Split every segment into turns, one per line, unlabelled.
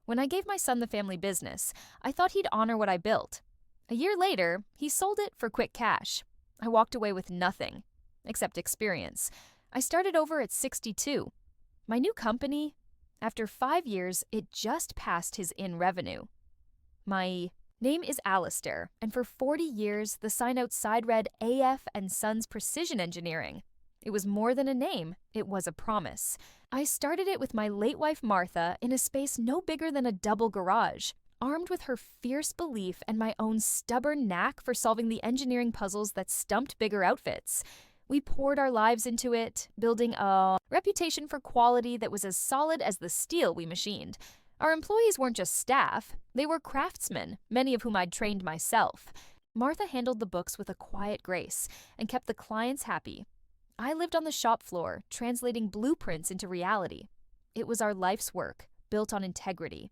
When I gave my son the family business, I thought he'd honor what I built. A year later, he sold it for quick cash. I walked away with nothing, except experience. I started over at 62. My new company, after 5 years, it just passed his in revenue. My name is Alistair, and for 40 years, the sign outside read AF and Sons Precision Engineering. It was more than a name, it was a promise. I started it with my late wife Martha in a space no bigger than a double garage, armed with her fierce belief and my own stubborn knack for solving the engineering puzzles that stumped bigger outfits. We poured our lives into it, building a reputation for quality that was as solid as the steel we machined. Our employees weren't just staff, they were craftsmen, many of whom I'd trained myself. Martha handled the books with a quiet grace and kept the clients happy. I lived on the shop floor, translating blueprints into reality. It was our life's work, built on integrity.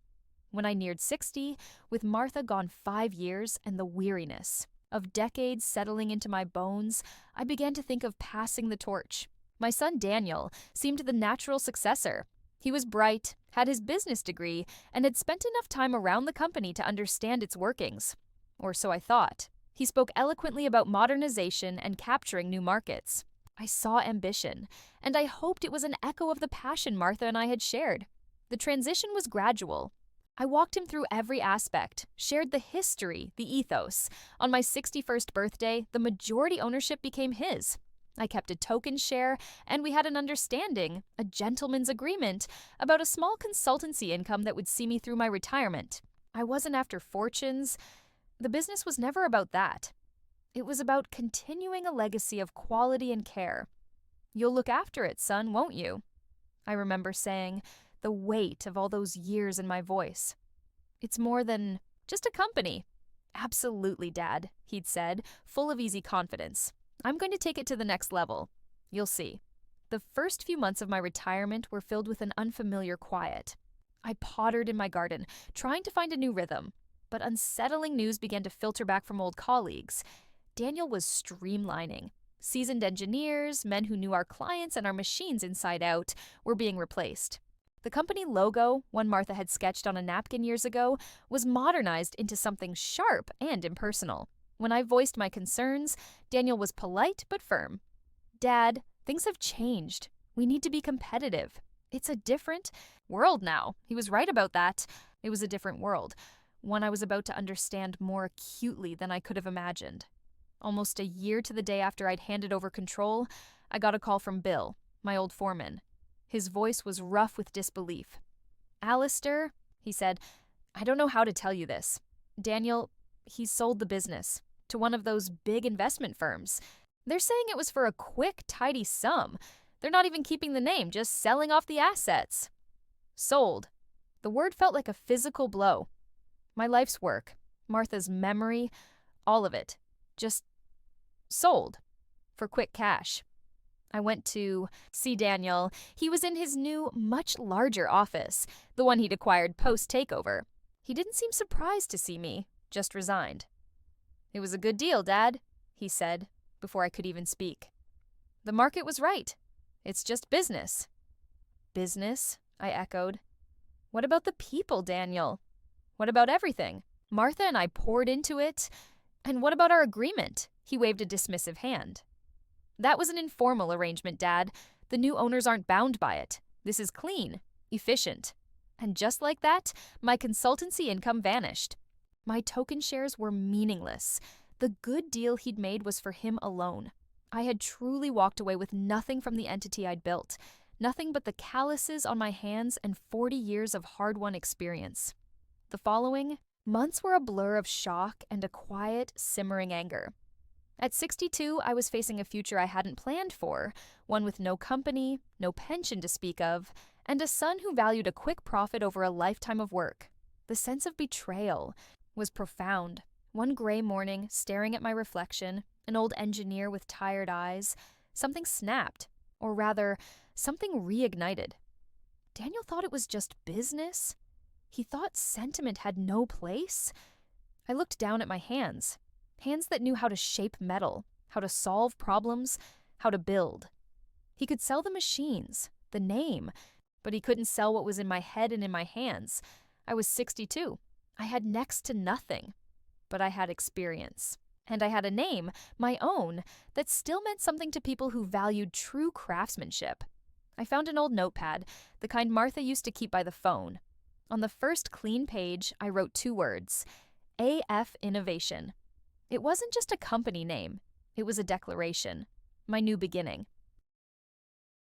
When I neared 60, with Martha gone 5 years and the weariness of decades settling into my bones, I began to think of passing the torch. My son Daniel seemed the natural successor. He was bright, had his business degree, and had spent enough time around the company to understand its workings. Or so I thought. He spoke eloquently about modernization and capturing new markets. I saw ambition, and I hoped it was an echo of the passion Martha and I had shared. The transition was gradual. I walked him through every aspect, shared the history, the ethos. On my 61st birthday, the majority ownership became his. I kept a token share, and we had an understanding, a gentleman's agreement, about a small consultancy income that would see me through my retirement. I wasn't after fortunes. The business was never about that. It was about continuing a legacy of quality and care. "You'll look after it, son, won't you?" I remember saying, the weight of all those years in my voice. "It's more than just a company." "Absolutely, Dad," he'd said, full of easy confidence. "I'm going to take it to the next level. You'll see." The first few months of my retirement were filled with an unfamiliar quiet. I pottered in my garden, trying to find a new rhythm, but unsettling news began to filter back from old colleagues. Daniel was streamlining. Seasoned engineers, men who knew our clients and our machines inside out, were being replaced. The company logo, one Martha had sketched on a napkin years ago, was modernized into something sharp and impersonal. When I voiced my concerns, Daniel was polite but firm. "Dad, things have changed. We need to be competitive. It's a different world now." He was right about that. It was a different world, one I was about to understand more acutely than I could have imagined. Almost a year to the day after I'd handed over control, I got a call from Bill, my old foreman. His voice was rough with disbelief. "Alistair," he said, "I don't know how to tell you this. Daniel, he sold the business to one of those big investment firms. They're saying it was for a quick, tidy sum. They're not even keeping the name, just selling off the assets." Sold. The word felt like a physical blow. My life's work, Martha's memory, all of it, just sold for quick cash. I went to see Daniel. He was in his new, much larger office, the one he'd acquired post-takeover. He didn't seem surprised to see me, just resigned. "It was a good deal, Dad," he said, before I could even speak. "The market was right. It's just business." "Business?" I echoed. "What about the people, Daniel? What about everything? Martha and I poured into it. And what about our agreement?" He waved a dismissive hand. "That was an informal arrangement, Dad. The new owners aren't bound by it. This is clean, efficient." And just like that, my consultancy income vanished. My token shares were meaningless. The good deal he'd made was for him alone. I had truly walked away with nothing from the entity I'd built, nothing but the calluses on my hands and 40 years of hard-won experience. The following months were a blur of shock and a quiet, simmering anger. At 62, I was facing a future I hadn't planned for, one with no company, no pension to speak of, and a son who valued a quick profit over a lifetime of work. The sense of betrayal was profound. One gray morning, staring at my reflection, an old engineer with tired eyes, something snapped, or rather, something reignited. Daniel thought it was just business? He thought sentiment had no place? I looked down at my hands that knew how to shape metal, how to solve problems, how to build. He could sell the machines, the name, but he couldn't sell what was in my head and in my hands. I was 62. I had next to nothing, but I had experience. And I had a name, my own, that still meant something to people who valued true craftsmanship. I found an old notepad, the kind Martha used to keep by the phone. On the first clean page, I wrote 2 words, AF Innovation. It wasn't just a company name, it was a declaration, my new beginning.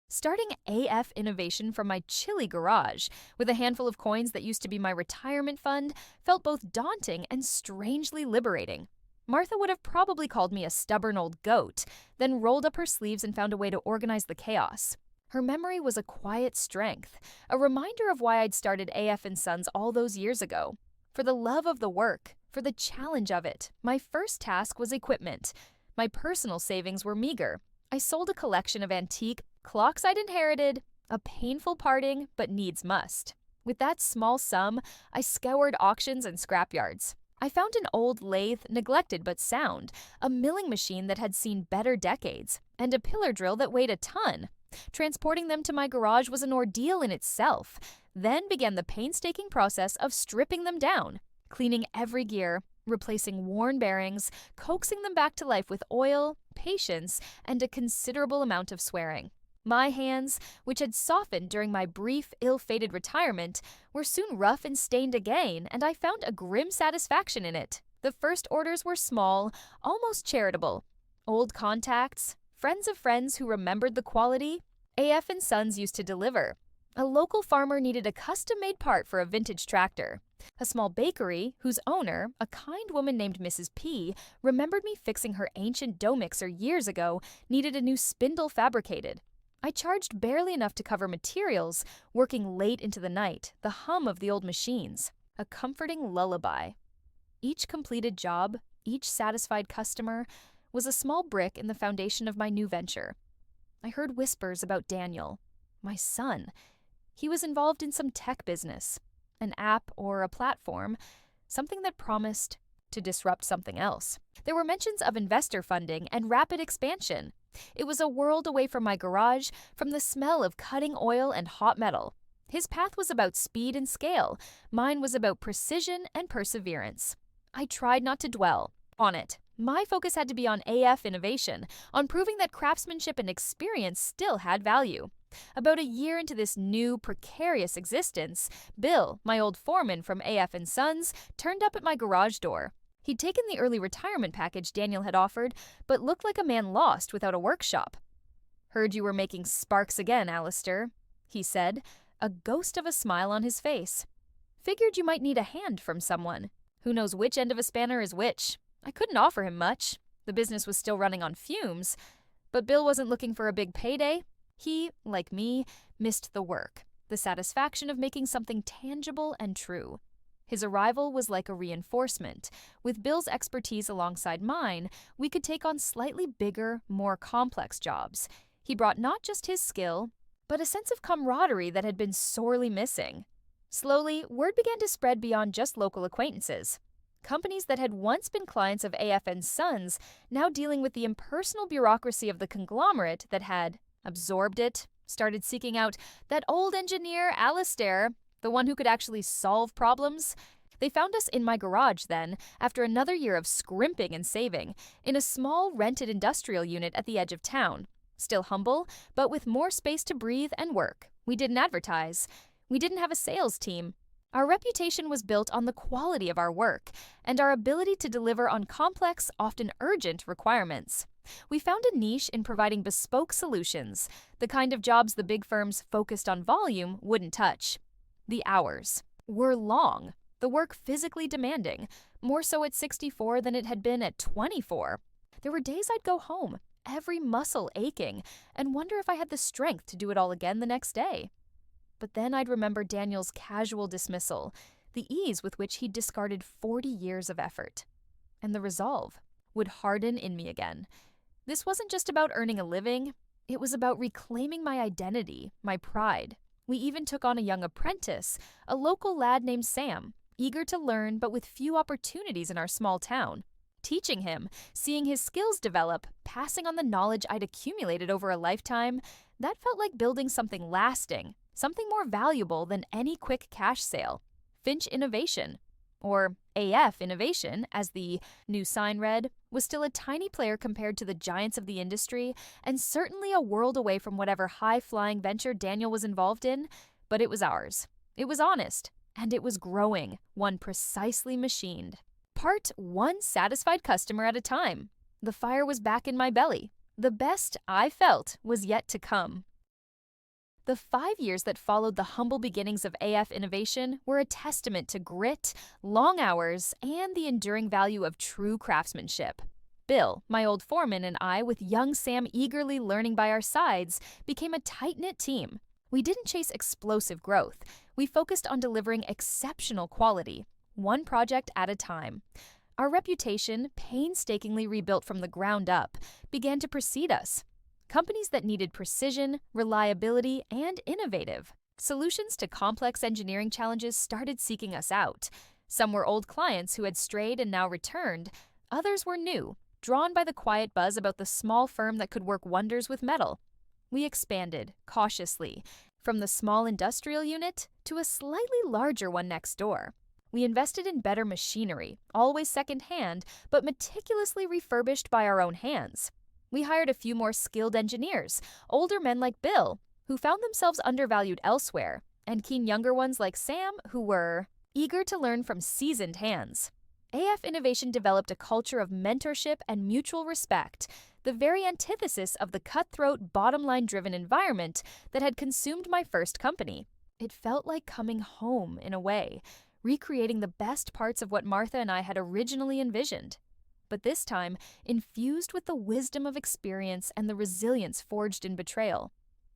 Starting AF Innovation from my chilly garage, with a handful of coins that used to be my retirement fund, felt both daunting and strangely liberating. Martha would have probably called me a stubborn old goat, then rolled up her sleeves and found a way to organize the chaos. Her memory was a quiet strength, a reminder of why I'd started AF & Sons all those years ago. For the love of the work, for the challenge of it, my first task was equipment. My personal savings were meager. I sold a collection of antique clocks I'd inherited, a painful parting, but needs must. With that small sum, I scoured auctions and scrapyards. I found an old lathe, neglected but sound, a milling machine that had seen better decades, and a pillar drill that weighed a ton. Transporting them to my garage was an ordeal in itself. Then began the painstaking process of stripping them down, cleaning every gear, replacing worn bearings, coaxing them back to life with oil, patience, and a considerable amount of swearing. My hands, which had softened during my brief, ill-fated retirement, were soon rough and stained again, and I found a grim satisfaction in it. The first orders were small, almost charitable. Old contacts, friends of friends who remembered the quality. AF & Sons used to deliver. A local farmer needed a custom-made part for a vintage tractor. A small bakery, whose owner, a kind woman named Mrs. P, remembered me fixing her ancient dough mixer years ago, needed a new spindle fabricated. I charged barely enough to cover materials, working late into the night, the hum of the old machines, a comforting lullaby. Each completed job, each satisfied customer, was a small brick in the foundation of my new venture. I heard whispers about Daniel, my son. He was involved in some tech business, an app or a platform, something that promised to disrupt something else. There were mentions of investor funding and rapid expansion. It was a world away from my garage, from the smell of cutting oil and hot metal. His path was about speed and scale. Mine was about precision and perseverance. I tried not to dwell on it. My focus had to be on AF innovation, on proving that craftsmanship and experience still had value. About a year into this new, precarious existence, Bill, my old foreman from AF & Sons, turned up at my garage door. He'd taken the early retirement package Daniel had offered, but looked like a man lost without a workshop. "Heard you were making sparks again, Alistair," he said, a ghost of a smile on his face. "Figured you might need a hand from someone. Who knows which end of a spanner is which?" I couldn't offer him much. The business was still running on fumes, but Bill wasn't looking for a big payday. He, like me, missed the work, the satisfaction of making something tangible and true. His arrival was like a reinforcement. With Bill's expertise alongside mine, we could take on slightly bigger, more complex jobs. He brought not just his skill, but a sense of camaraderie that had been sorely missing. Slowly, word began to spread beyond just local acquaintances. Companies that had once been clients of AF & Sons, now dealing with the impersonal bureaucracy of the conglomerate that had absorbed it, started seeking out that old engineer Alistair, the one who could actually solve problems. They found us in my garage then, after another year of scrimping and saving, in a small rented industrial unit at the edge of town. Still humble, but with more space to breathe and work. We didn't advertise. We didn't have a sales team. Our reputation was built on the quality of our work and our ability to deliver on complex, often urgent requirements. We found a niche in providing bespoke solutions, the kind of jobs the big firms focused on volume wouldn't touch. The hours were long, the work physically demanding, more so at 64 than it had been at 24. There were days I'd go home, every muscle aching, and wonder if I had the strength to do it all again the next day. But then I'd remember Daniel's casual dismissal, the ease with which he'd discarded 40 years of effort. And the resolve would harden in me again. This wasn't just about earning a living, it was about reclaiming my identity, my pride. We even took on a young apprentice, a local lad named Sam, eager to learn but with few opportunities in our small town. Teaching him, seeing his skills develop, passing on the knowledge I'd accumulated over a lifetime, that felt like building something lasting. Something more valuable than any quick cash sale. Finch Innovation. Or AF Innovation, as the new sign read, was still a tiny player compared to the giants of the industry, and certainly a world away from whatever high-flying venture Daniel was involved in, but it was ours. It was honest, and it was growing, one precisely machined. Part one satisfied customer at a time. The fire was back in my belly. The best I felt was yet to come. The 5 years that followed the humble beginnings of AF Innovation were a testament to grit, long hours, and the enduring value of true craftsmanship. Bill, my old foreman, and I, with young Sam eagerly learning by our sides, became a tight-knit team. We didn't chase explosive growth. We focused on delivering exceptional quality, one project at a time. Our reputation, painstakingly rebuilt from the ground up, began to precede us. Companies that needed precision, reliability, and innovative solutions to complex engineering challenges started seeking us out. Some were old clients who had strayed and now returned. Others were new, drawn by the quiet buzz about the small firm that could work wonders with metal. We expanded, cautiously, from the small industrial unit to a slightly larger one next door. We invested in better machinery, always second-hand, but meticulously refurbished by our own hands. We hired a few more skilled engineers, older men like Bill, who found themselves undervalued elsewhere, and keen younger ones like Sam, who were eager to learn from seasoned hands. AF Innovation developed a culture of mentorship and mutual respect, the very antithesis of the cutthroat, bottom-line-driven environment that had consumed my first company. It felt like coming home, in a way, recreating the best parts of what Martha and I had originally envisioned. But this time, infused with the wisdom of experience and the resilience forged in betrayal.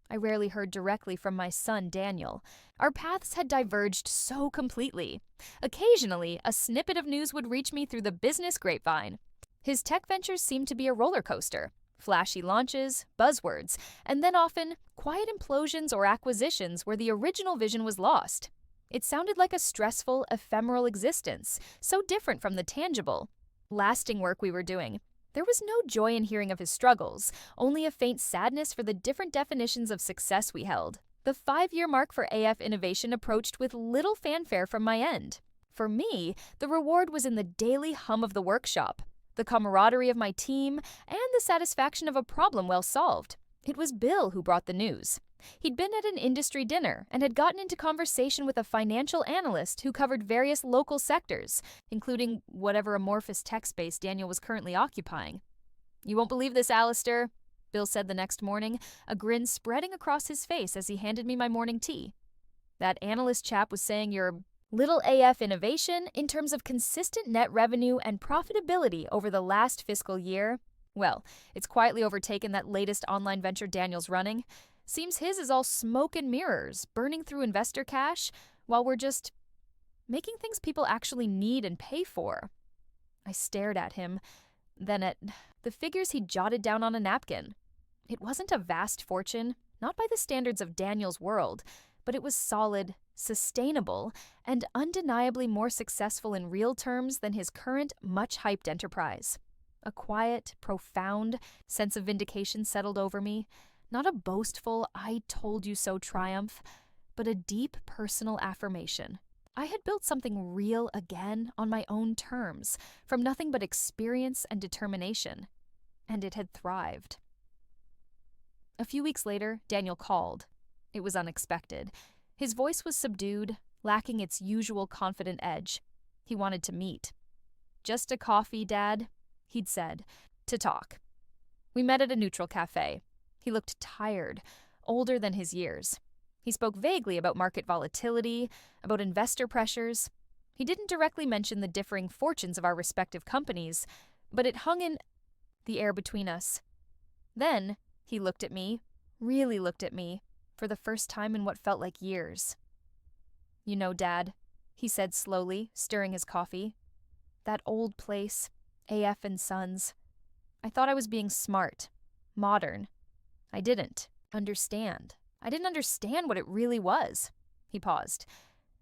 I rarely heard directly from my son, Daniel. Our paths had diverged so completely. Occasionally, a snippet of news would reach me through the business grapevine. His tech ventures seemed to be a roller coaster. Flashy launches, buzzwords, and then often quiet implosions or acquisitions where the original vision was lost. It sounded like a stressful, ephemeral existence, so different from the tangible, lasting work we were doing. There was no joy in hearing of his struggles, only a faint sadness for the different definitions of success we held. The 5-year mark for AF Innovation approached with little fanfare from my end. For me, the reward was in the daily hum of the workshop, the camaraderie of my team, and the satisfaction of a problem well solved. It was Bill who brought the news. He'd been at an industry dinner and had gotten into conversation with a financial analyst who covered various local sectors, including whatever amorphous tech space Daniel was currently occupying. "You won't believe this, Alistair," Bill said the next morning, a grin spreading across his face as he handed me my morning tea. "That analyst chap was saying your little AF Innovation, in terms of consistent net revenue and profitability over the last fiscal year, well, it's quietly overtaken that latest online venture Daniel's running. Seems his is all smoke and mirrors, burning through investor cash, while we're just making things people actually need and pay for." I stared at him, then at the figures he'd jotted down on a napkin. It wasn't a vast fortune, not by the standards of Daniel's world, but it was solid, sustainable, and undeniably more successful in real terms than his current, much-hyped enterprise. A quiet, profound sense of vindication settled over me. Not a boastful, "I told you so" triumph, but a deep personal affirmation. I had built something real again on my own terms, from nothing but experience and determination. And it had thrived. A few weeks later, Daniel called. It was unexpected. His voice was subdued, lacking its usual confident edge. He wanted to meet. "Just a coffee, Dad," he'd said, "to talk." We met at a neutral cafe. He looked tired, older than his years. He spoke vaguely about market volatility, about investor pressures. He didn't directly mention the differing fortunes of our respective companies, but it hung in the air between us. Then he looked at me, really looked at me, for the first time in what felt like years. "You know, Dad," he said slowly, stirring his coffee, "that old place, AF and Sons. I thought I was being smart, modern. I didn't understand. I didn't understand what it really was." He paused.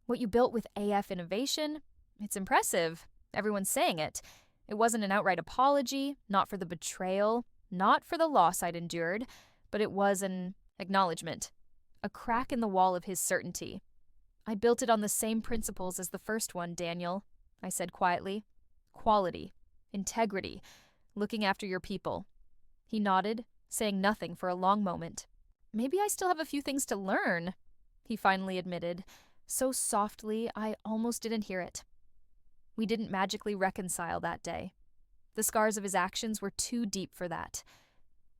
"What you built with AF Innovation, it's impressive. Everyone's saying it. It wasn't an outright apology, not for the betrayal, not for the loss I'd endured, but it was an acknowledgement, a crack in the wall of his certainty. I built it on the same principles as the first one, Daniel, I said quietly. Quality, integrity, looking after your people. He nodded, saying nothing for a long moment. Maybe I still have a few things to learn, he finally admitted, so softly I almost didn't hear it. We didn't magically reconcile that day. The scars of his actions were too deep for that.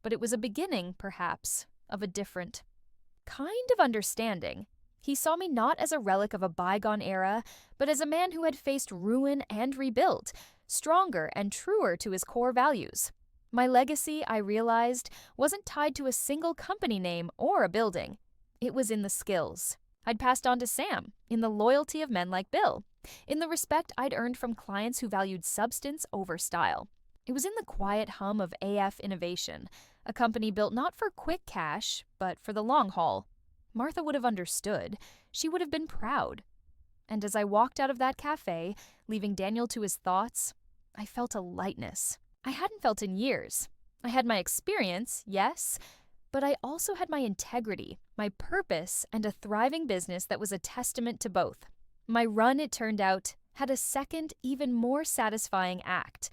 But it was a beginning, perhaps, of a different kind of understanding. He saw me not as a relic of a bygone era, but as a man who had faced ruin and rebuilt, stronger and truer to his core values. My legacy, I realized, wasn't tied to a single company name or a building. It was in the skills I'd passed on to Sam, in the loyalty of men like Bill, in the respect I'd earned from clients who valued substance over style. It was in the quiet hum of AF Innovation, a company built not for quick cash, but for the long haul. Martha would have understood. She would have been proud. And as I walked out of that cafe, leaving Daniel to his thoughts, I felt a lightness I hadn't felt in years. I had my experience, yes, but I also had my integrity, my purpose, and a thriving business that was a testament to both. My run, it turned out, had a second, even more satisfying act.